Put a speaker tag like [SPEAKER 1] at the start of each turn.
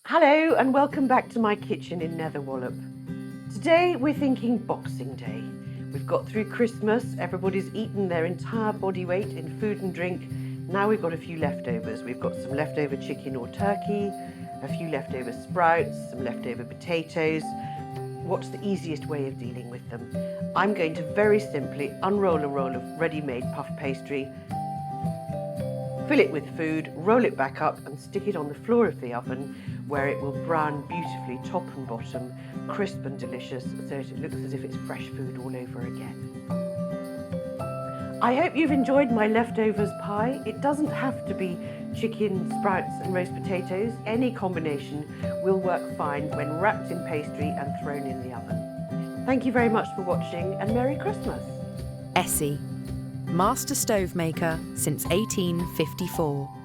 [SPEAKER 1] Hello and welcome back to my kitchen in Netherwallop. Today we're thinking Boxing Day. We've got through Christmas, everybody's eaten their entire body weight in food and drink. Now we've got a few leftovers. We've got some leftover chicken or turkey, a few leftover sprouts, some leftover potatoes. What's the easiest way of dealing with them? I'm going to very simply unroll a roll of ready-made puff pastry, fill it with food, roll it back up and stick it on the floor of the oven where it will brown beautifully top and bottom, crisp and delicious, so it looks as if it's fresh food all over again. I hope you've enjoyed my leftovers pie. It doesn't have to be chicken, sprouts and roast potatoes. Any combination will work fine when wrapped in pastry and thrown in the oven. Thank you very much for watching and Merry Christmas.
[SPEAKER 2] ESSE, Master Stove Maker since 1854.